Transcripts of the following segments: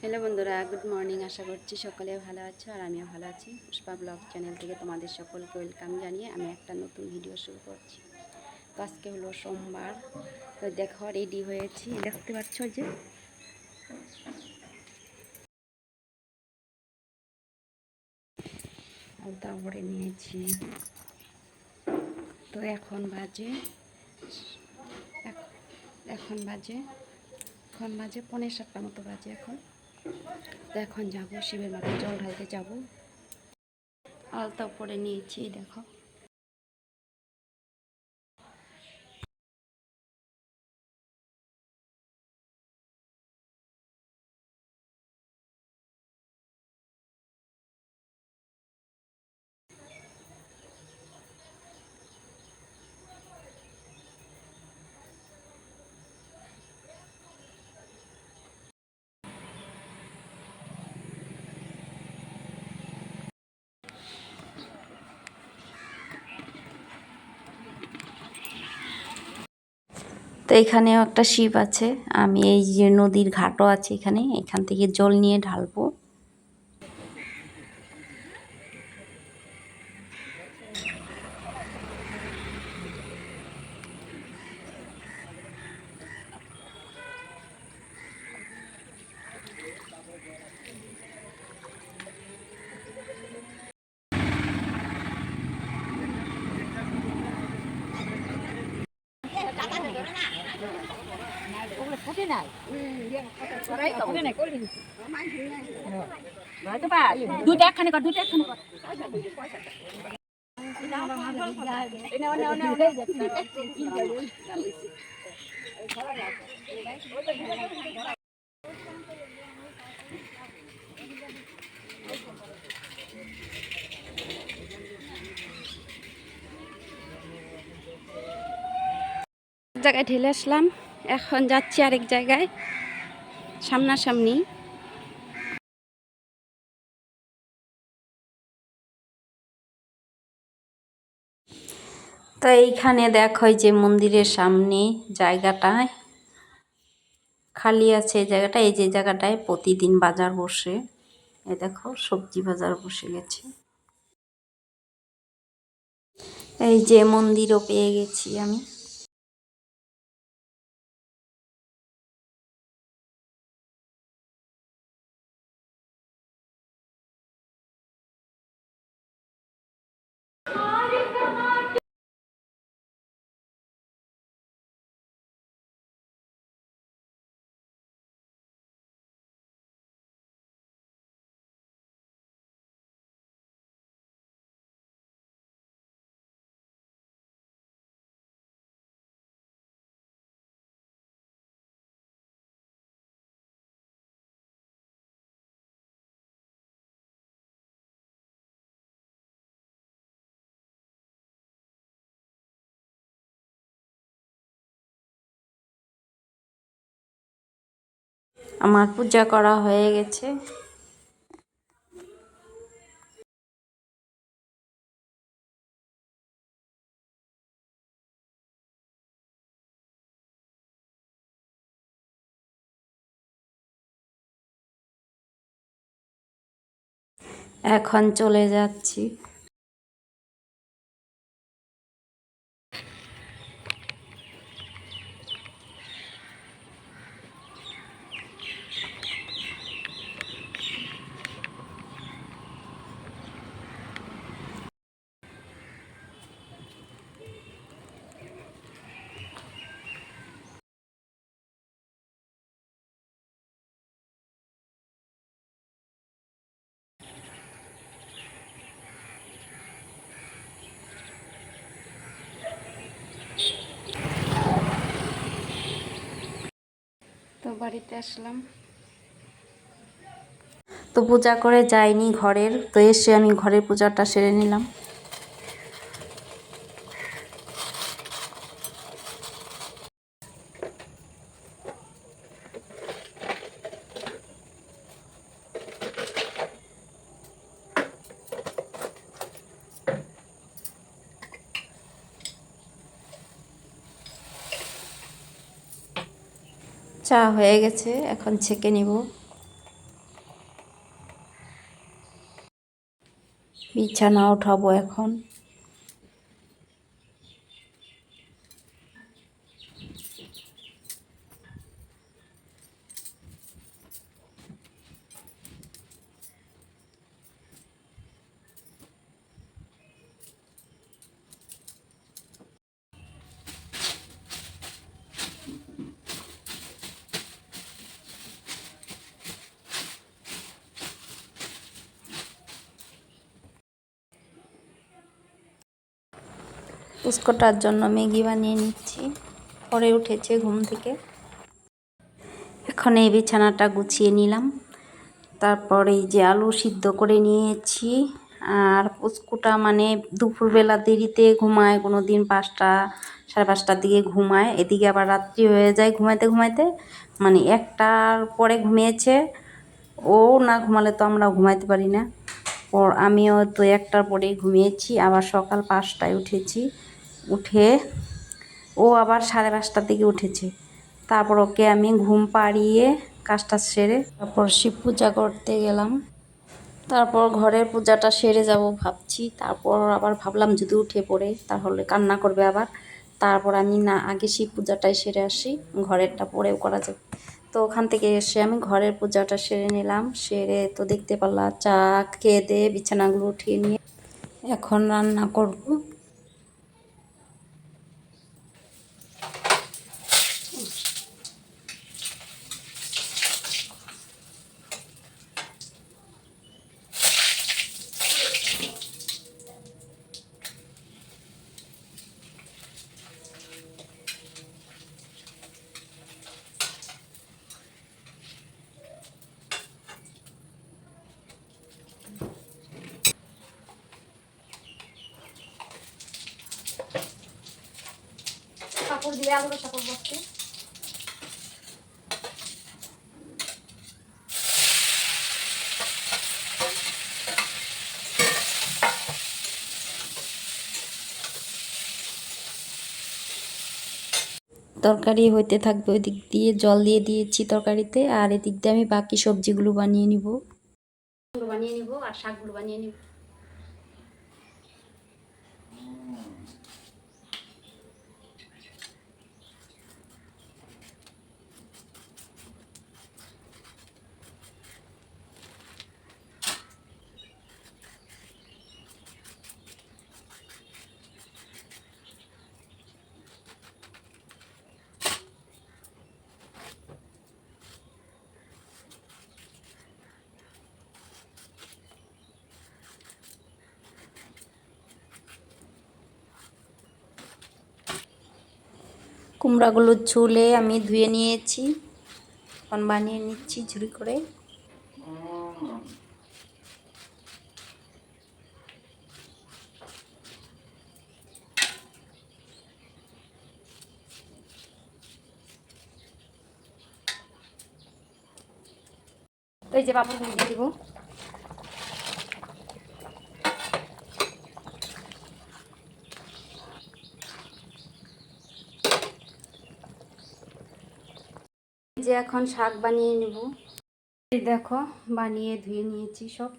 Hello বন্ধুরা, good morning. আশা করছি সকলে ভালো আছো আর আমিও ভালো আছি। পুষ্পা ব্লগ চ্যানেল থেকে তোমাদের সকলকে ওয়েলকাম জানিয়ে আমি একটা নতুন ভিডিও শুরু করছি। তো আজকে হলো সোমবার। তো দেখো রেডি হয়েছি, দেখতে পাচ্ছ যে আলতা ভরে নিয়েছি। তো এখন বাজে এখন বাজে এখন বাজে 6:45 মতো বাজে এখন। তো এখন যাবো শিবের মাথায় জল ঢালতে যাবো। আলতা পরে নিয়েছি দেখো। তো এখানেও একটা শিব আছে। আমি এই যে নদীর ঘাটও আছে এখান থেকে জল নিয়ে ঢালবো। দুইটা একখানে কর, দুইটা একখানে কর। এক জায়গায় ঢেলে আসলাম, এখন যাচ্ছি আরেক জায়গায় সামনাসামনি। তো এইখানে দেখো যে মন্দিরের সামনে জায়গাটায় খালি আছে, এই জায়গাটা, এই যে জায়গাটায় প্রতিদিন বাজার বসে। এই দেখো সবজি বাজার বসে গেছে। এই যে মন্দিরও পেয়ে গেছি আমি। আমার পূজা করা হয়ে গেছে। এখন চলে যাচ্ছি। তো বাড়িতে আসলাম। তো পূজা করে যাইনি ঘরের, তো এসে আমি ঘরের পূজাটা সেরে নিলাম। চা হয়ে গেছে, এখন ছেঁকে নিব। বিছানা উঠাবো এখন। পুস্কটার জন্য ম্যাগি বানিয়ে নিচ্ছি, পরে উঠেছে ঘুম থেকে। এখন এই বিছানাটা গুছিয়ে নিলাম, তারপর এই যে আলু সিদ্ধ করে নিয়েছি। আর পুস্কুটা মানে দুপুরবেলা দেরিতে ঘুমায়, কোনো দিন 5টা 5:30টার দিকে ঘুমায়, এদিকে আবার রাত্রি হয়ে যায় ঘুমাইতে ঘুমাইতে, মানে 1টার পরে ঘুমিয়েছে। ও না ঘুমালে তো আমরা ঘুমাইতে পারি না, আমিও তো 1টার পরেই ঘুমিয়েছি। আবার সকাল 5টায় উঠেছি, উঠে ও আবার 5:30টার দিকে উঠেছে। তারপর ওকে আমি ঘুম পাড়িয়ে কাজটা সেরে তারপর শিব পূজা করতে গেলাম। তারপর ঘরের পূজাটা সেরে যাব ভাবছি, তারপর আবার ভাবলাম যদি উঠে পড়ে তাহলে কান্না করবে আবার। তারপর আমি না, আগে শিব পূজাটাই সেরে আসি, ঘরেরটা পরেও করা যাবে। তো ওখান থেকে এসে আমি ঘরের পূজাটা সেরে নিলাম। সেরে তো দেখতে পারলাম চা খেয়ে দিয়ে বিছানাগুলো উঠিয়ে নিয়ে এখন রান্না করব। কাপড় দিয়ে আলু রসা করবো আজকে। তরকারি হইতে থাকবে, ওই দিক দিয়ে জল দিয়ে দিয়েছি তরকারিতে, আর এদিক দিয়ে আমি বাকি সবজিগুলো বানিয়ে নিব আর শাকগুলো বানিয়ে নিব। কুমড়াগুলো ঝুলে আমি ধুয়ে নিয়েছি, এখন বানিয়ে নিচ্ছি ঝুরি করে। তো এই যে পাপড়গুলো দিয়ে দিব। যে এখন শাক বানিয়ে নেব। এই দেখো বানিয়ে ধুয়ে নিয়েছি সব।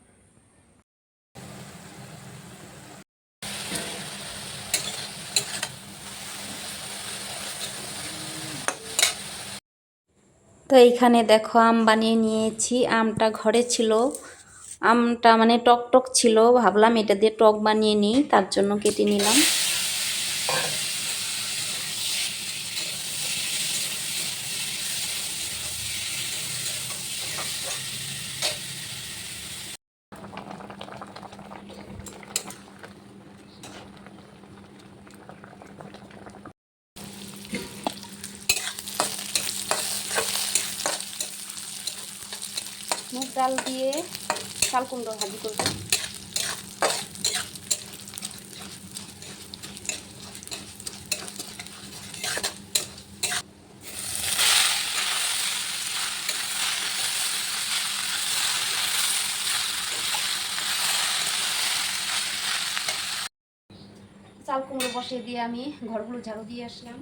তো এইখানে দেখো আম বানিয়ে নিয়েছি, আমটা ঘরে ছিল, আমটা মানে টক টক ছিল, ভাবলাম এটা দিয়ে টক বানিয়ে নিই, তার জন্য কেটে নিলাম। মুগ ডাল দিয়ে চাল কুমড়ো ভাজি করবো। চাল কুমড়ো বসিয়ে দিয়ে আমি ঘরগুলো ঝাড়ু দিয়ে আসলাম।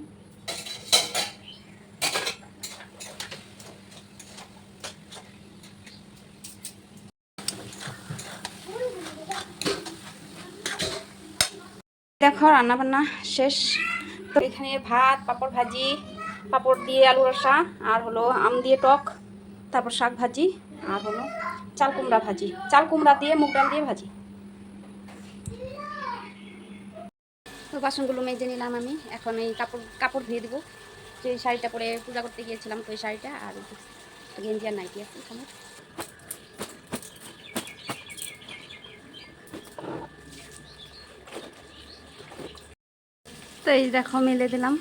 দেখো রান্নাবান্না শেষ। তো এখানে ভাত, পাঁপড় ভাজি, পাঁপড় দিয়ে আলু রসা, আর হলো আম দিয়ে টক, তারপর শাক ভাজি, আর হলো চাল কুমড়া ভাজি, চাল কুমড়া দিয়ে মুগ ডাল দিয়ে ভাজি। তো বাসনগুলো মেজে নিলাম আমি। এখন এই কাপড় ধুয়ে দেবো। যে শাড়িটা পরে পূজা করতে গিয়েছিলাম, তো এই শাড়িটা আর গেঞ্জি আর নাইটি আছে এখানে। তো এই দেখো মেলে দিলাম।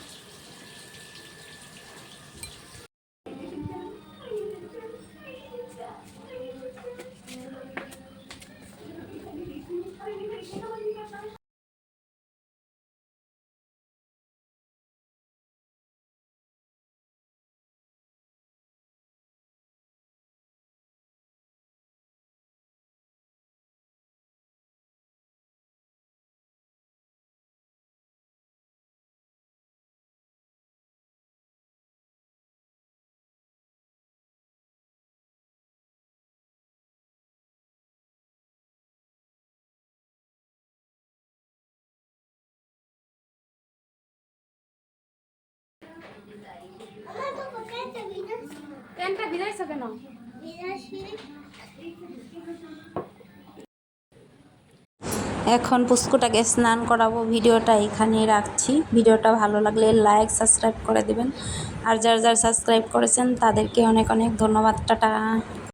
প্যান্টটা ভিজাইছো কেন? এখন পুস্কুটাকে স্নান করাবো। ভিডিওটা এখানেই রাখছি। ভিডিওটা ভালো লাগলে লাইক সাবস্ক্রাইব করে দেবেন। আর যারা যারা সাবস্ক্রাইব করেছেন তাদেরকে অনেক অনেক ধন্যবাদ। টাটা।